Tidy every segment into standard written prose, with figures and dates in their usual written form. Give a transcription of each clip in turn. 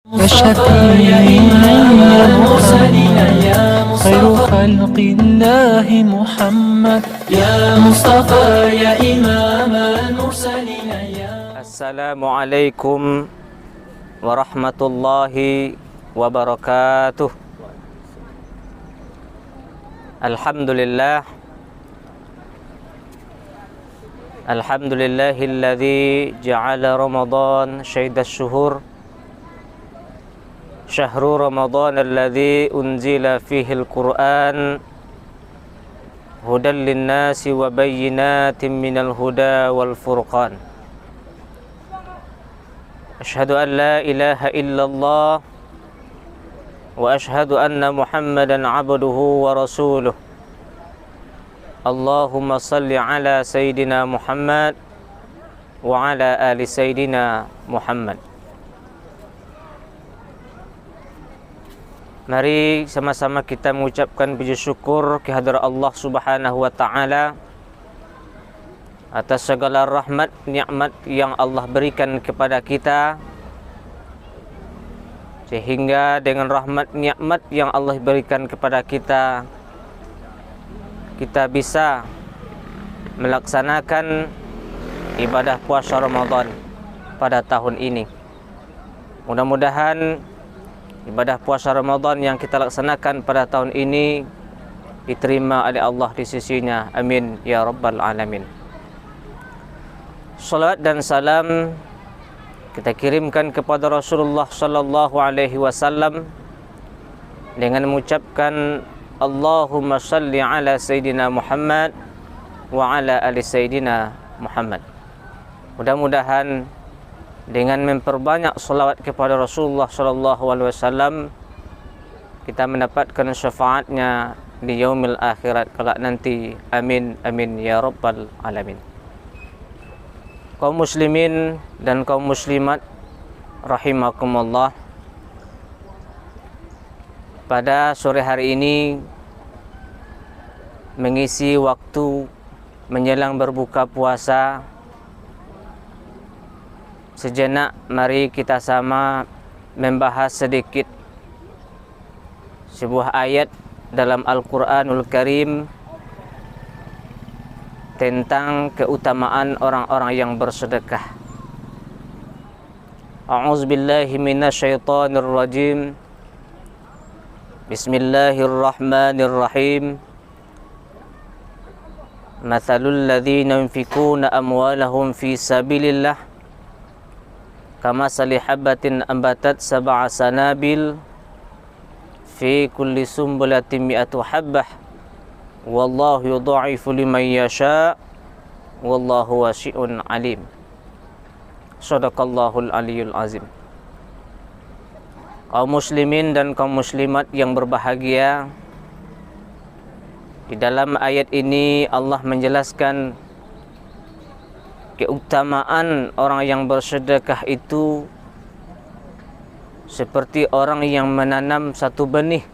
وشفيع المرسلين يا خير خلق الله محمد يا مصطفى يا إمام المرسلين يا Assalamualaikum warahmatullahi wabarakatuh. Alhamdulillah, alhamdulillahilladzi ja'ala Ramadan syahida syuhur, syahru Ramadan alladzi unzila fihi al-Qur'an hudan linnasi wa bayyinatin minal huda wal furqan. Asyhadu an la ilaha illallah wa asyhadu anna Muhammadan abduhu wa rasuluh. Allahumma salli ala Sayyidina Muhammad wa ala ali Sayyidina Muhammad. Mari sama-sama kita mengucapkan puji syukur kehadirat Allah Subhanahu wa taala atas segala rahmat nikmat yang Allah berikan kepada kita, sehingga dengan rahmat nikmat yang Allah berikan kepada kita, kita bisa melaksanakan ibadah puasa Ramadan pada tahun ini. Mudah-mudahan ibadah puasa Ramadan yang kita laksanakan pada tahun ini diterima oleh Allah di sisinya. Amin ya rabbal alamin. Salawat dan salam kita kirimkan kepada Rasulullah sallallahu alaihi wasallam dengan mengucapkan Allahumma salli ala Sayyidina Muhammad wa ala ali Sayyidina Muhammad. Mudah-mudahan dengan memperbanyak salawat kepada Rasulullah sallallahu alaihi wasallam kita mendapatkan syafaatnya di yaumil akhirat kelak nanti. Amin amin ya rabbal alamin. Kaum muslimin dan kaum muslimat rahimakumullah, pada sore hari ini mengisi waktu menjelang berbuka puasa, sejenak mari kita sama membahas sedikit sebuah ayat dalam Al-Quranul Karim tentang keutamaan orang-orang yang bersedekah. A'udzubillahi minasyaitonir rajim. Bismillahirrahmanirrahim. Mathalul ladzina yunfikuna amwalahum fi sabilillah kamasali habatin ambatat sab'a sanabil fi kulli sumbulatin mi'atu habbah wallahu yudha'ifu liman yasha wallahu wasi'un alim. Shadaqallahul aliyul azim. Kaum muslimin dan kaum muslimat yang berbahagia, di dalam ayat ini Allah menjelaskan keutamaan orang yang bersedekah itu seperti orang yang menanam satu benih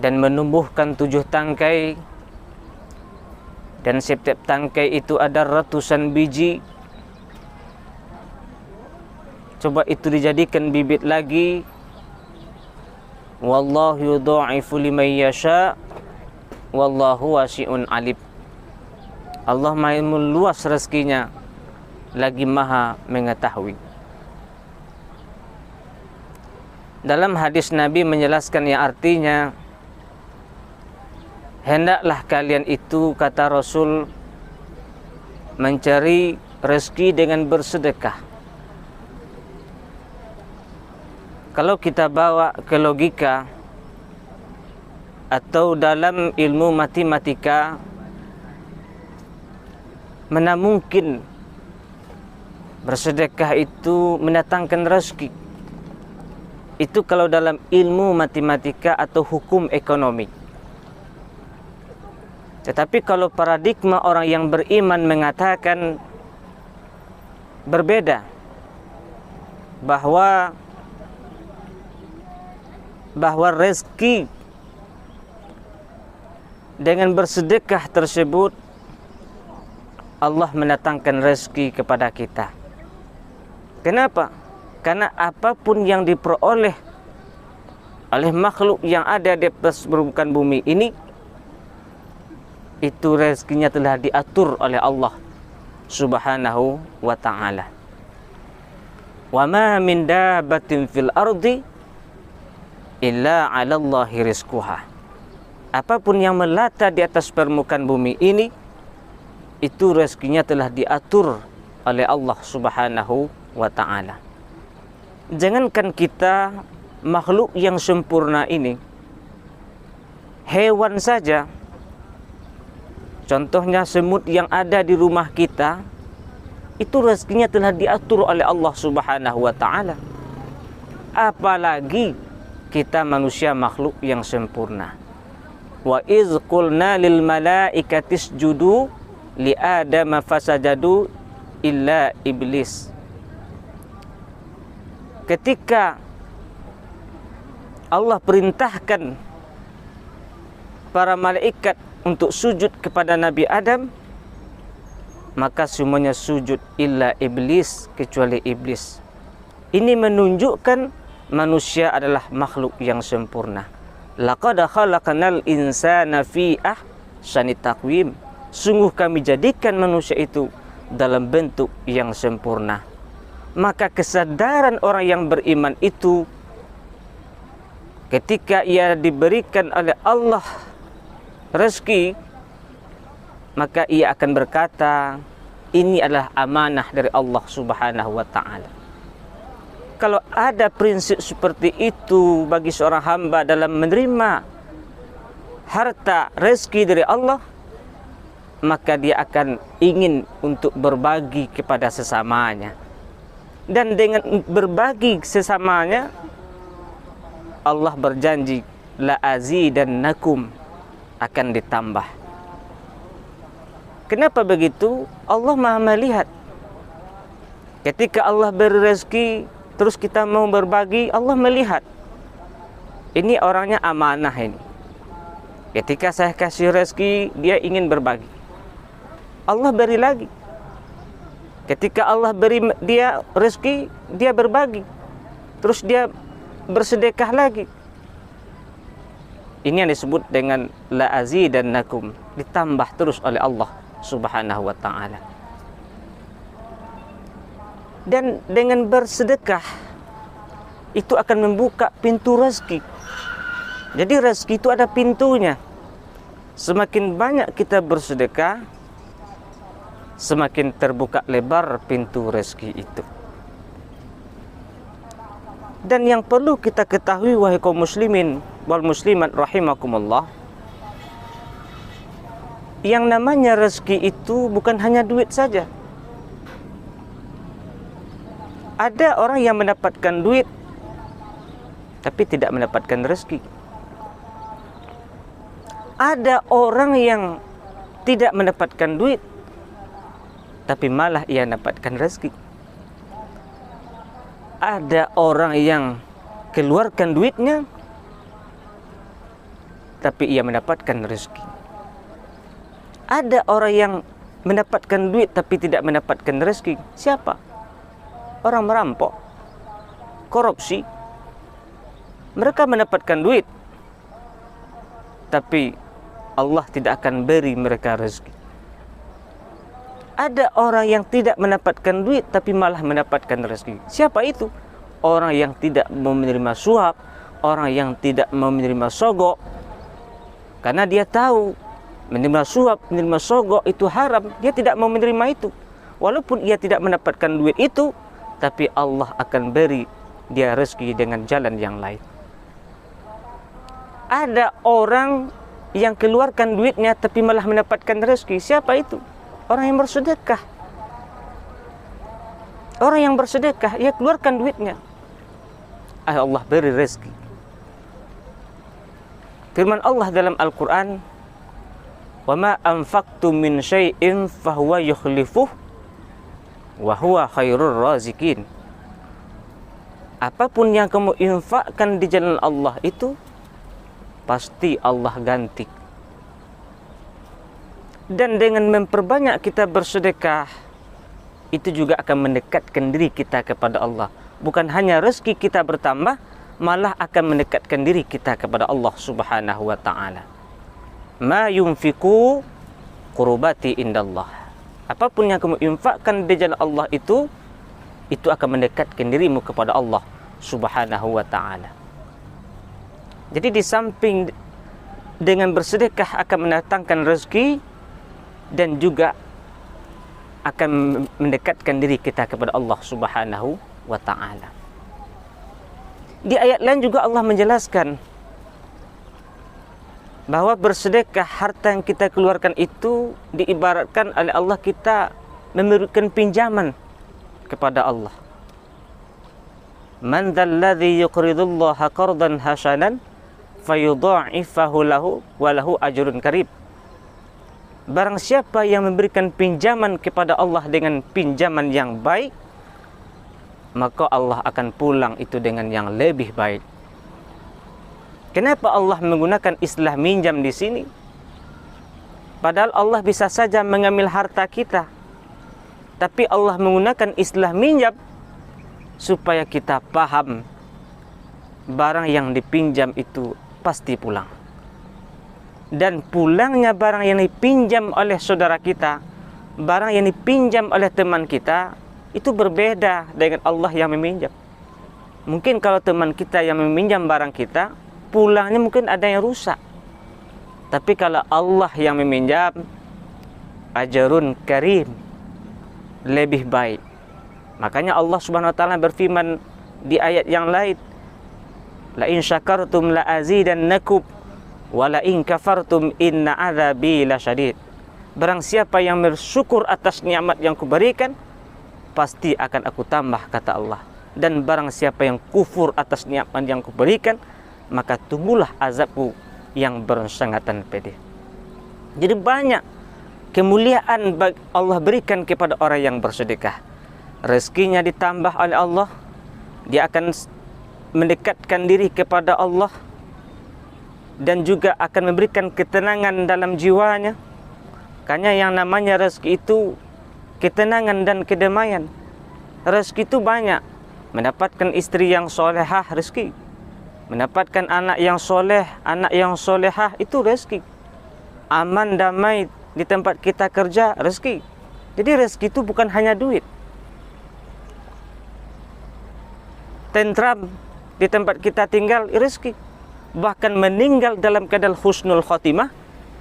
dan menumbuhkan 7 tangkai, dan setiap tangkai itu ada ratusan biji. Coba itu dijadikan bibit lagi. Wallahu yudha'ifu liman yasha wallahu wasi'un alim. Allah maha meluas rezekinya, lagi maha mengetahui. Dalam hadis Nabi menjelaskan yang artinya, hendaklah kalian itu, kata Rasul, mencari rezeki dengan bersedekah. Kalau kita bawa ke logika atau dalam ilmu matematika, mana mungkin bersedekah itu mendatangkan rezeki? Itu kalau dalam ilmu matematika atau hukum ekonomi. Tetapi kalau paradigma orang yang beriman mengatakan berbeda, bahwa rezeki dengan bersedekah tersebut Allah mendatangkan rezeki kepada kita. Kenapa? Karena apapun yang diperoleh oleh makhluk yang ada di atas permukaan bumi ini, itu rezekinya telah diatur oleh Allah Subhanahu wa ta'ala. Wa ma min dabbatin fil ardi illa 'ala Allahi rizquha. Apapun yang melata di atas permukaan bumi ini, itu rezekinya telah diatur oleh Allah Subhanahu wa ta'ala. Jangankan kita makhluk yang sempurna ini, hewan saja, contohnya semut yang ada di rumah kita, itu rezekinya telah diatur oleh Allah Subhanahu wa ta'ala. Apalagi kita manusia makhluk yang sempurna. Wa iz qulna lil malaikati isjudu li adama fasajadu illa iblis. Ketika Allah perintahkan para malaikat untuk sujud kepada Nabi Adam, maka semuanya sujud illa iblis, kecuali iblis. Ini menunjukkan manusia adalah makhluk yang sempurna. Laqad khalaqnal insana fi ahsani taqwim. Sungguh kami jadikan manusia itu dalam bentuk yang sempurna. Maka kesadaran orang yang beriman itu, ketika ia diberikan oleh Allah rezeki, maka ia akan berkata, ini adalah amanah dari Allah Subhanahu wa ta'ala. Kalau ada prinsip seperti itu bagi seorang hamba dalam menerima harta rezeki dari Allah, maka dia akan ingin untuk berbagi kepada sesamanya. Dan dengan berbagi sesamanya, Allah berjanji, la azidannakum, akan ditambah. Kenapa begitu? Allah Maha melihat. Ketika Allah beri rezeki, terus kita mau berbagi, Allah melihat. Ini orangnya amanah ini. Ketika saya kasih rezeki, dia ingin berbagi. Allah beri lagi. Ketika Allah beri dia rezeki, dia berbagi. Terus dia bersedekah lagi. Ini yang disebut dengan la azidannakum, ditambah terus oleh Allah Subhanahu wa ta'ala. Dan dengan bersedekah itu akan membuka pintu rezeki. Jadi rezeki itu ada pintunya. Semakin banyak kita bersedekah, semakin terbuka lebar pintu rezeki itu. Dan yang perlu kita ketahui, wahai kaum muslimin wal muslimat rahimakumullah, yang namanya rezeki itu bukan hanya duit saja. Ada orang yang mendapatkan duit tapi tidak mendapatkan rezeki. Ada orang yang tidak mendapatkan duit tapi malah ia mendapatkan rezeki. Ada orang yang keluarkan duitnya tapi ia mendapatkan rezeki. Ada orang yang mendapatkan duit tapi tidak mendapatkan rezeki. Siapa? Orang merampok, korupsi. Mereka mendapatkan duit tapi Allah tidak akan beri mereka rezeki. Ada orang yang tidak mendapatkan duit tapi malah mendapatkan rezeki. Siapa itu? Orang yang tidak mau menerima suap, orang yang tidak mau menerima sogok. Karena dia tahu menerima suap, menerima sogok itu haram, dia tidak mau menerima itu. Walaupun ia tidak mendapatkan duit itu, tapi Allah akan beri dia rezeki dengan jalan yang lain. Ada orang yang keluarkan duitnya tapi malah mendapatkan rezeki. Siapa itu? Orang yang bersedekah. Orang yang bersedekah, ia keluarkan duitnya, Allah beri rezeki. Firman Allah dalam Al-Quran, wa ma anfaqtum min syai'in fahuwa yukhlifuh wa huwa khairur razikin. Apapun yang kamu infakkan di jalan Allah itu pasti Allah ganti. Dan dengan memperbanyak kita bersedekah, itu juga akan mendekatkan diri kita kepada Allah. bukan hanya rezeki kita bertambah, malah akan mendekatkan diri kita kepada Allah Subhanahu wa taala. Ma yunfiqu qurbati indallah. Apapun yang kamu infakkan di jalan Allah itu akan mendekatkan dirimu kepada Allah Subhanahu wa taala. Jadi di samping dengan bersedekah akan mendatangkan rezeki, dan juga akan mendekatkan diri kita kepada Allah Subhanahu wa taala. Di ayat lain juga Allah menjelaskan bahwa bersedekah, harta yang kita keluarkan itu diibaratkan oleh Allah kita memberikan pinjaman kepada Allah. Man dzalladzi yuqridullaha qardan hasanan fayudha'ifahu lahu wa lahu ajrun karib. Barang siapa yang memberikan pinjaman kepada Allah dengan pinjaman yang baik, maka Allah akan pulang itu dengan yang lebih baik. Kenapa Allah menggunakan istilah minjam di sini? Padahal Allah bisa saja mengambil harta kita, tapi Allah menggunakan istilah minjam supaya kita paham barang yang dipinjam itu pasti pulang. Dan pulangnya barang yang dipinjam oleh saudara kita, barang yang dipinjam oleh teman kita, itu berbeda dengan Allah yang meminjam. Mungkin kalau teman kita yang meminjam barang kita, pulangnya mungkin ada yang rusak. Tapi kalau Allah yang meminjam, ajrun karim, lebih baik. Makanya Allah Subhanahu wa taala berfirman di ayat yang lain, la in syakartum la azidannakum wa la in kafartum inna adzabi lasyadid. Barang siapa yang bersyukur atas nikmat yang kuberikan, pasti akan aku tambah, kata Allah. Dan barang siapa yang kufur atas nikmat yang kuberikan, maka tunggulah azabku yang bersangatan pedih. Jadi banyak kemuliaan Allah berikan kepada orang yang bersedekah. Rezekinya ditambah oleh Allah, dia akan mendekatkan diri kepada Allah, dan juga akan memberikan ketenangan dalam jiwanya. Karena yang namanya rezeki itu ketenangan dan kedamaian. Rezeki itu banyak. Mendapatkan istri yang solehah, rezeki. Mendapatkan anak yang soleh, anak yang solehah, itu rezeki. Aman, damai di tempat kita kerja, rezeki. Jadi rezeki itu bukan hanya duit. Tentram di tempat kita tinggal, rezeki. Bahkan meninggal dalam keadaan husnul khotimah,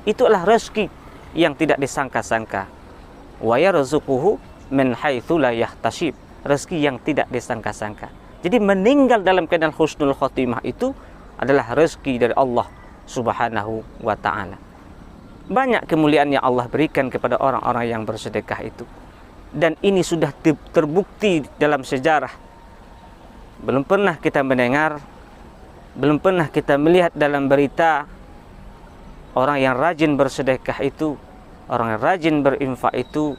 itulah rezeki yang tidak disangka-sangka. Wa yarzuquhu min haitsu la yahtasib. Rezeki yang tidak disangka-sangka. Jadi meninggal dalam keadaan husnul khotimah itu adalah rezeki dari Allah Subhanahu wa taala. Banyak kemuliaan yang Allah berikan kepada orang-orang yang bersedekah itu. Dan ini sudah terbukti dalam sejarah. Belum pernah kita mendengar, belum pernah kita melihat dalam berita orang yang rajin bersedekah itu, orang yang rajin berinfak itu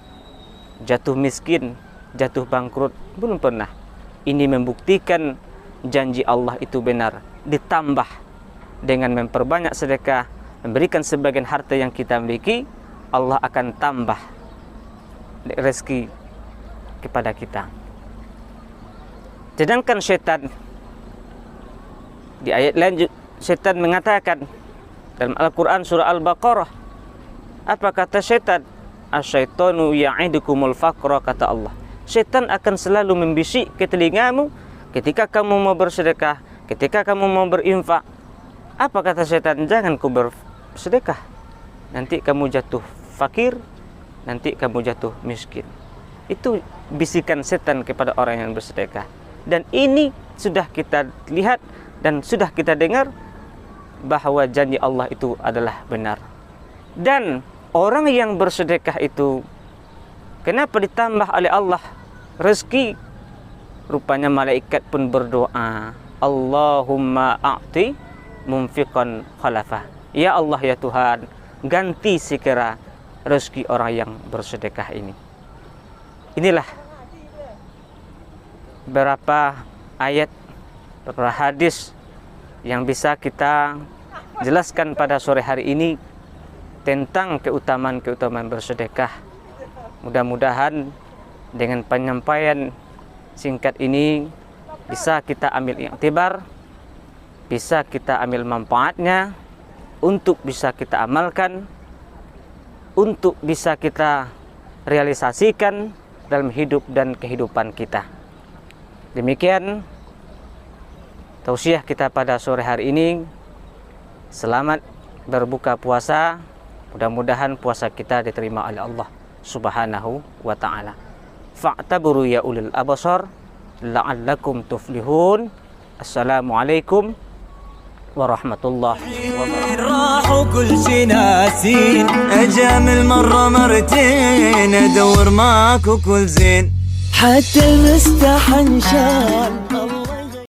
jatuh miskin, jatuh bangkrut. Belum pernah. Ini membuktikan janji Allah itu benar. Ditambah dengan memperbanyak sedekah, memberikan sebagian harta yang kita miliki, Allah akan tambah rezeki kepada kita. Sedangkan syaitan, di ayat lain syaitan mengatakan dalam Al-Quran surah Al-Baqarah, apa kata syaitan? Asyaitonu ya'idukumul faqra, kata Allah. Syaitan akan selalu membisik ke telingamu ketika kamu mau bersedekah, ketika kamu mau berinfak. Apa kata syaitan? Jangan kau bersedekah, nanti kamu jatuh fakir, nanti kamu jatuh miskin. Itu bisikan setan kepada orang yang bersedekah. Dan ini sudah kita lihat dan sudah kita dengar bahwa janji Allah itu adalah benar. Dan orang yang bersedekah itu, kenapa ditambah oleh Allah rezeki? Rupanya malaikat pun berdoa, Allahumma a'ti mumfiqan khalafah. Ya Allah, ya Tuhan, ganti segera rezeki orang yang bersedekah ini. Inilah beberapa ayat, beberapa hadis yang bisa kita jelaskan pada sore hari ini tentang keutamaan-keutamaan bersedekah. Mudah-mudahan dengan penyampaian singkat ini bisa kita ambil iktibar, bisa kita ambil manfaatnya, untuk bisa kita amalkan, untuk bisa kita realisasikan dalam hidup dan kehidupan kita. Demikian tausiah kita pada sore hari ini. Selamat berbuka puasa. Mudah-mudahan puasa kita diterima oleh Allah Subhanahu wa ta'ala. Fa'taburu ya ulil absar la'allakum tuflihun. Assalamualaikum warahmatullahi wabarakatuh. راحوا كل شي ناسين اجامل مرة مرتين ادور معاك وكل زين حتى المستحن شال